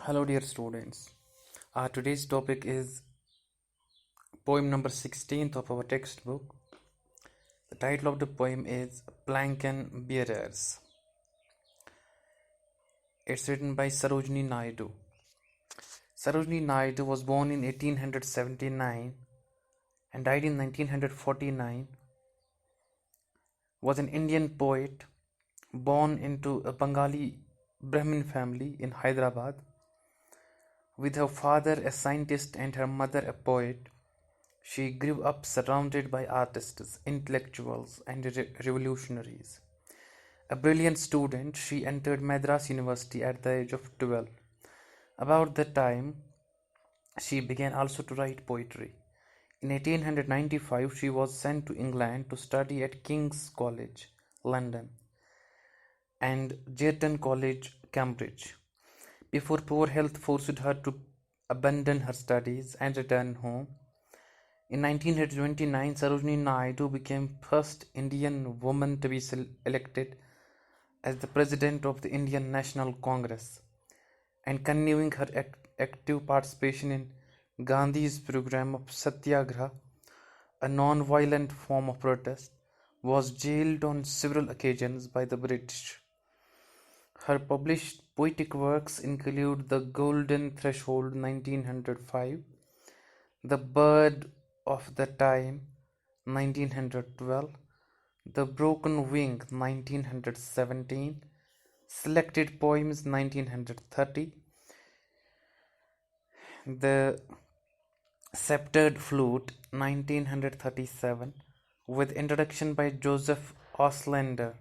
Hello, dear students. Today's topic is poem number 16th of our textbook. The title of the poem is Planken Bearers. It's written by Sarojini Naidu. Sarojini Naidu was born in 1879 and died in 1949. Was an Indian poet born into a Bengali Brahmin family in Hyderabad. With her father a scientist and her mother a poet, she grew up surrounded by artists, intellectuals, and revolutionaries. A brilliant student, she entered Madras University at the age of 12. About that time, she began also to write poetry. In 1895, she was sent to England to study at King's College, London, and Girton College, Cambridge, before poor health forced her to abandon her studies and return home. In 1929, Sarojini Naidu became first Indian woman to be elected as the president of the Indian National Congress, and continuing her active participation in Gandhi's program of Satyagraha, a non-violent form of protest, was jailed on several occasions by the British. Her published poetic works include The Golden Threshold 1905, The Bird of the Time 1912, The Broken Wing 1917, Selected Poems 1930, The Sceptered Flute 1937, with introduction by Joseph Auslander,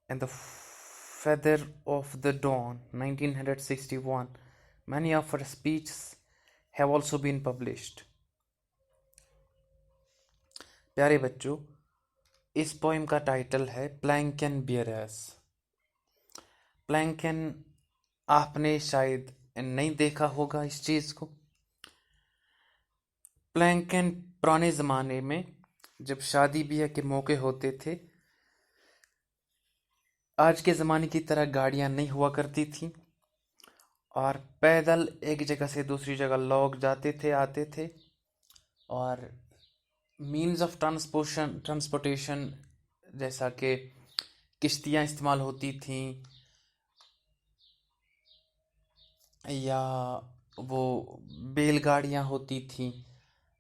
and The Feather of the Dawn 1961. Many of her speeches have also been published. प्यारे बच्चों, इस poem का title है प्लैंकन bearers. प्लैंकन आपने शायद नहीं देखा होगा इस चीज को। प्लैंकन पुराने जमाने में जब शादी ब्याह के मौके होते थे, आज के ज़माने की तरह गाड़ियां नहीं हुआ करती थी और पैदल एक जगह से दूसरी जगह लोग जाते थे, आते थे, और मीन्स ऑफ ट्रांसपोर्टेशन जैसा कि किश्तियां इस्तेमाल होती थीं या वो बैलगाड़ियां होती थीं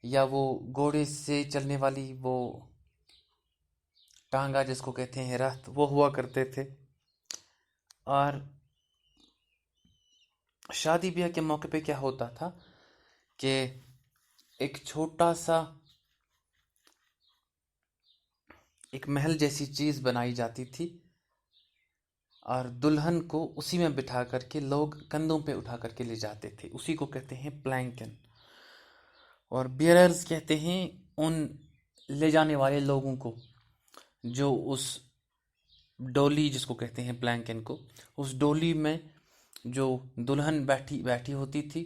या वो घोड़े से चलने वाली वो टांगा जिसको कहते हैं रथ, वो हुआ करते थे। और शादी ब्याह के मौके पे क्या होता था कि एक छोटा सा एक महल जैसी चीज बनाई जाती थी और दुल्हन को उसी में बिठा करके लोग कंधों पे उठा करके ले जाते थे। उसी को कहते हैं प्लैंकन, और बियरर्स कहते हैं उन ले जाने वाले लोगों को जो उस डोली जिसको कहते हैं प्लैंकन को, उस डोली में जो दुल्हन बैठी होती थी,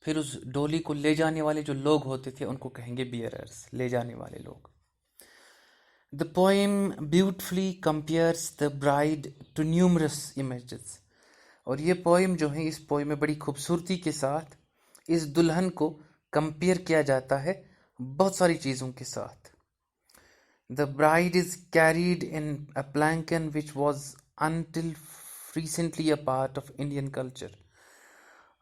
फिर उस डोली को ले जाने वाले जो लोग होते थे उनको कहेंगे बियरर्स, ले जाने वाले लोग। The poem beautifully compares the bride to numerous images. और ये पोएम जो है, इस पोएम में बड़ी खूबसूरती के साथ इस दुल्हन को कंपेयर किया जाता है बहुत सारी चीज़ों के साथ। The bride is carried in a plankin which was until recently a part of Indian culture.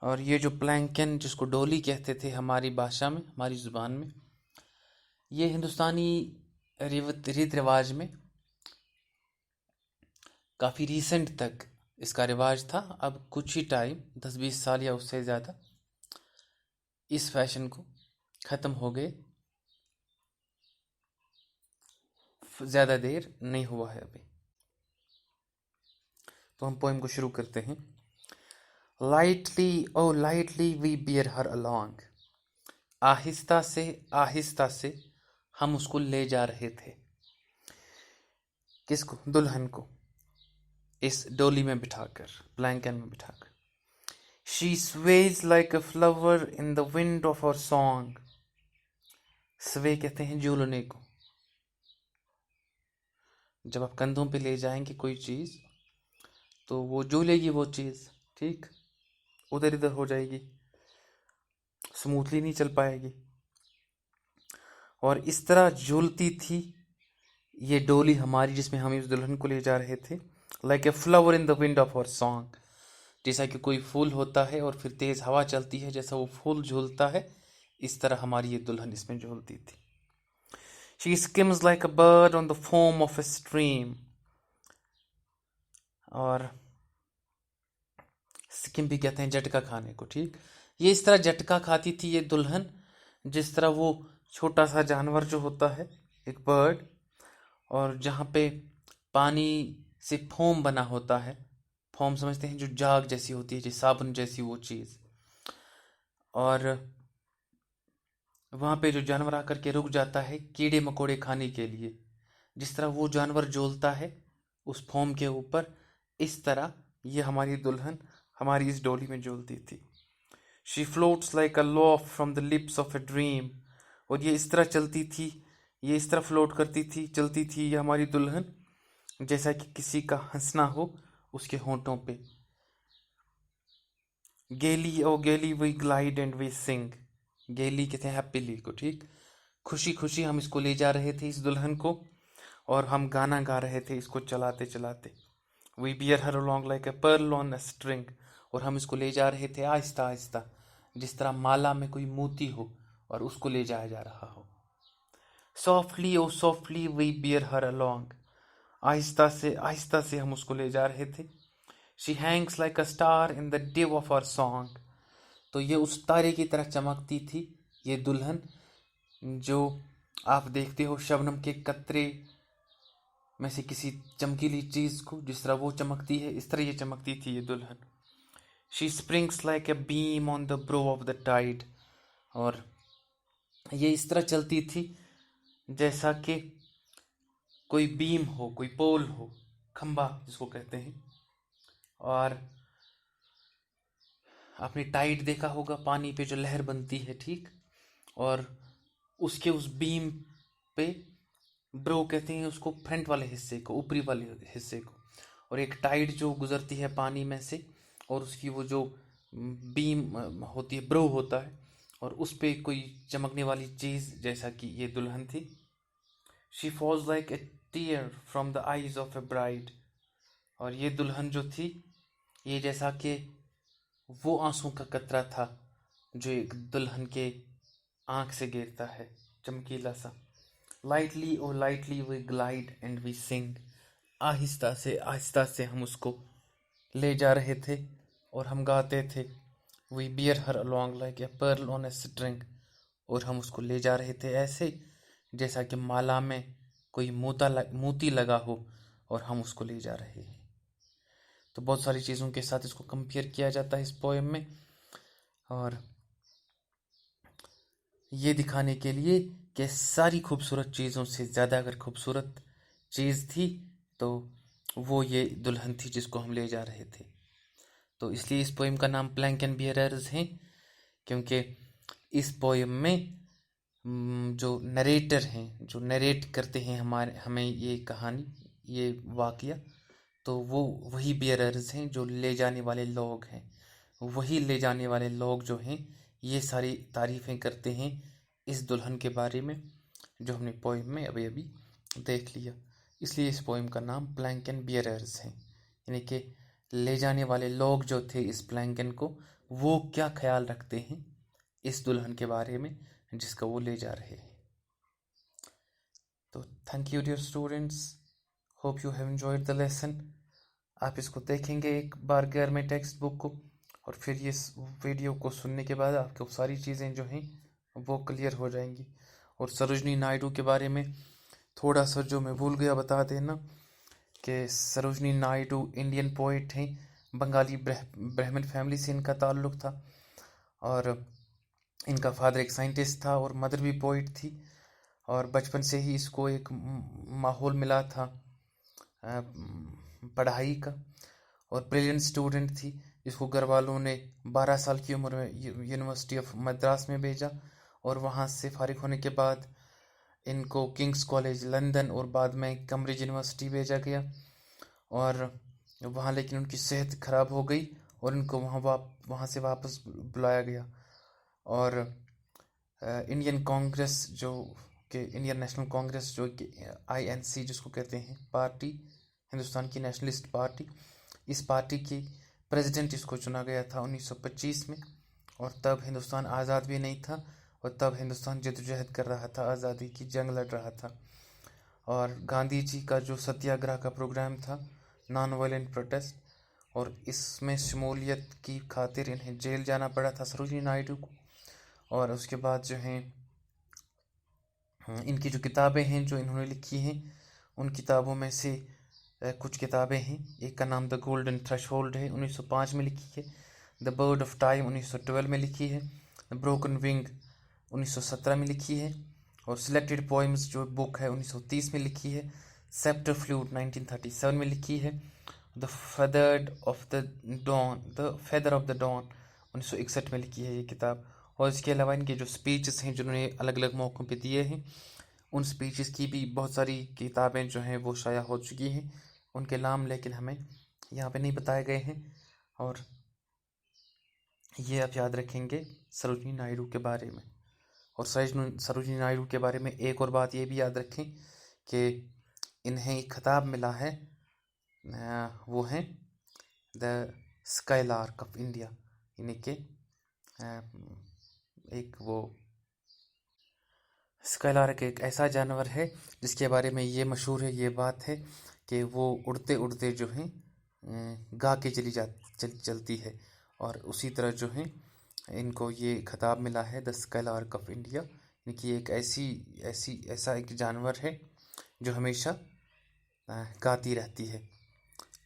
और ये जो प्लैंकन जिसको डोली कहते थे हमारी भाषा में, हमारी ज़ुबान में, ये हिंदुस्तानी रीति रिवाज में काफ़ी रीसेंट तक इसका रिवाज था। अब कुछ ही टाइम 10-20 साल या उससे ज़्यादा इस फैशन को ख़त्म हो गए, ज़्यादा देर नहीं हुआ है अभी। तो हम पोएम को शुरू करते हैं। Lightly O lightly we bear her along, आहिस्ता से हम उसको ले जा रहे थे। किसको? दुल्हन को, इस डोली में बिठाकर, प्लैंकन में बिठाकर। She sways like a flower in the wind of her song. स्वे कहते हैं झूलने को। जब आप कंधों पे ले जाएंगे कोई चीज तो वो झूलेगी वो चीज, ठीक। उधर इधर हो जाएगी, स्मूथली नहीं चल पाएगी। और इस तरह झूलती थी ये डोली हमारी जिसमें हम इस दुल्हन को ले जा रहे थे। Like a flower in the wind of our song, जैसा कि कोई फूल होता है और फिर तेज हवा चलती है, जैसा वो फूल झूलता है, इस तरह हमारी ये दुल्हन इसमें झूलती थी। She schemes like a bird on the foam of a stream, और स्किम भी कहते हैं झटका खाने को, ठीक। ये इस तरह झटका खाती थी ये दुल्हन, जिस तरह वो छोटा सा जानवर जो होता है, एक बर्ड, और जहाँ पे पानी से फोम बना होता है, फोम समझते हैं, जो जाग जैसी होती है, जो साबुन जैसी वो चीज़, और वहाँ पे जो जानवर आकर के रुक जाता है कीड़े मकोड़े खाने के लिए, जिस तरह वो जानवर झूलता है उस फोम के ऊपर, इस तरह ये हमारी दुल्हन हमारी इस डोली में झूलती थी। She floats like a loaf from the lips of a dream, और ये इस तरह चलती थी, ये इस तरह फ्लोट करती थी, चलती थी ये हमारी दुल्हन, जैसा कि किसी का हंसना हो उसके होंठों पे। Gaily O gaily we glide and we sing, gaily कहते हैं हैप्पीली को, ठीक। खुशी खुशी हम इसको ले जा रहे थे इस दुल्हन को, और हम गाना गा रहे थे इसको चलाते चलाते। We bear her along like a pearl on a string, और हम इसको ले जा रहे थे आहिस्ता आहिस्ता, जिस तरह माला में कोई मोती हो और उसको ले जाया जा रहा हो। Softly O softly we bear her along, आहिस्ता से हम उसको ले जा रहे थे। She hangs like a star in the dew of our song, तो ये उस तारे की तरह चमकती थी ये दुल्हन, जो आप देखते हो शबनम के कतरे में से किसी चमकीली चीज को, जिस तरह वो चमकती है, इस तरह ये चमकती थी ये दुल्हन। She springs like a beam on the brow of the tide, और ये इस तरह चलती थी जैसा कि कोई बीम हो, कोई पोल हो, खंबा जिसको कहते हैं। और आपने टाइड देखा होगा, पानी पे जो लहर बनती है, ठीक, और उसके उस बीम पे, ब्रो कहते हैं उसको फ्रंट वाले हिस्से को, ऊपरी वाले हिस्से को, और एक टाइड जो गुजरती है पानी में से, और उसकी वो जो बीम होती है, ब्रो होता है, और उस पे कोई चमकने वाली चीज, जैसा कि ये दुल्हन थी। She falls like a tear from the eyes of a bride, और ये दुल्हन जो थी, ये जैसा कि वो आंसू का कतरा था जो एक दुल्हन के आंख से गिरता है, चमकीला सा। Lightly O lightly we glide and we sing, आहिस्ता से हम उसको ले जा रहे थे और हम गाते थे। We bear her along like a pearl on a string, और हम उसको ले जा रहे थे ऐसे जैसा कि माला में कोई मोती लगा हो, और हम उसको ले जा रहे हैं। तो बहुत सारी चीज़ों के साथ इसको कंपेयर किया जाता है इस पोएम में, और ये दिखाने के लिए कि सारी खूबसूरत चीज़ों से ज़्यादा अगर खूबसूरत चीज़ थी तो वो ये दुल्हन थी जिसको हम ले जा रहे थे। तो इसलिए इस पोएम का नाम प्लैंक एंड बियरर्स है, क्योंकि इस पोएम में जो नरेटर हैं, जो नरेट करते हैं हमें ये कहानी, ये वाक़या, तो वो वही बियरर्स हैं, जो ले जाने वाले लोग हैं। वही ले जाने वाले लोग जो हैं ये सारी तारीफ़ें करते हैं इस दुल्हन के बारे में, जो हमने पोएम में अभी अभी देख लिया। इसलिए इस पोएम का नाम प्लैंकन बियरर्स है, यानी कि ले जाने वाले लोग जो थे इस प्लैंकन को, वो क्या ख्याल रखते हैं इस दुल्हन के बारे में जिसका वो ले जा रहे हैं। तो thank you dear students, hope you have enjoyed the lesson. आप इसको देखेंगे एक बार घर में टेक्स्ट बुक को, और फिर ये वीडियो को सुनने के बाद आपको सारी चीज़ें जो हैं वो क्लियर हो जाएंगी। और सरोजनी नायडू के बारे में थोड़ा सा जो मैं भूल गया बता देना, कि सरोजनी नायडू इंडियन पोइट हैं, बंगाली ब्राह्मण फैमिली से इनका ताल्लुक़ था, और इनका फादर एक साइंटिस्ट था और मदर भी पोइट थी, और बचपन से ही इसको एक माहौल मिला था पढ़ाई का, और ब्रिलियंट स्टूडेंट थी। इसको घर वालों ने 12 साल की उम्र में यूनिवर्सिटी ऑफ मद्रास में भेजा, और वहाँ से फारिग होने के बाद इनको किंग्स कॉलेज लंदन और बाद में कैम्ब्रिज यूनिवर्सिटी भेजा गया, और वहाँ लेकिन उनकी सेहत ख़राब हो गई और इनको वहाँ से वापस बुलाया गया। और Indian Congress Indian national Congress जो कि INC जिसको कहते हैं पार्टी, हिंदुस्तान की नेशनलिस्ट पार्टी, इस पार्टी की प्रेसिडेंट इसको चुना गया था 1925 में। और तब हिंदुस्तान आज़ाद भी नहीं था, और तब हिंदुस्तान जद्दोजहद कर रहा था, आज़ादी की जंग लड़ रहा था। और गांधी जी का जो सत्याग्रह का प्रोग्राम था, नॉन वायलेंट प्रोटेस्ट, और इसमें शमूलियत की खातिर इन्हें जेल जाना पड़ा था सरोजिनी नायडू को। और उसके बाद जो है इनकी जो किताबें हैं जो इन्होंने लिखी हैं, उन किताबों में से कुछ किताबें हैं। एक का नाम द गोल्डन थ्रेशोल्ड है, 1905 में लिखी है। द बर्ड ऑफ टाइम 1912 में लिखी है। द ब्रोकन विंग 1917 में लिखी है। और सिलेक्टेड पोइम्स जो बुक है 1930 में लिखी है। सेप्टर फ्लूट 1937 में लिखी है। The feather of the dawn 1961 में लिखी है ये किताब। और इसके अलावा इनके जो स्पीचेस हैं जिन्होंने अलग अलग मौक़ों पे दिए हैं, उन स्पीचेस की भी बहुत सारी किताबें जो हैं वो शाया हो चुकी हैं। उनके नाम लेकिन हमें यहाँ पे नहीं बताए गए हैं। और ये आप याद रखेंगे सरोजिनी नायडू के बारे में। और सरोजिनी नायडू के बारे में एक और बात ये भी याद रखें कि इन्हें एक खिताब मिला है, वो है द स्काईलार्क ऑफ इंडिया, यानी कि एक वो स्काईलार्क एक ऐसा जानवर है जिसके बारे में ये मशहूर है, ये बात है कि वो उड़ते उड़ते जो है गा के चलती है। और उसी तरह जो है इनको ये खिताब मिला है द स्काईलार्क ऑफ इंडिया, यानी कि एक ऐसा एक जानवर है जो हमेशा गाती रहती है।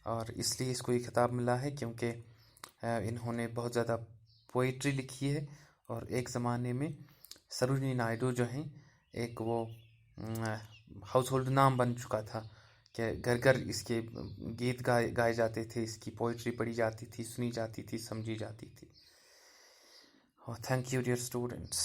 और इसलिए इसको ये खिताब मिला है क्योंकि इन्होंने बहुत ज़्यादा पोइट्री लिखी है। और एक ज़माने में सरोजिनी नायडू जो हैं एक वो हाउस होल्ड नाम बन चुका था कि घर घर इसके गीत गाए जाते थे, इसकी पोइट्री पढ़ी जाती थी, सुनी जाती थी, समझी जाती थी। Thank you dear students.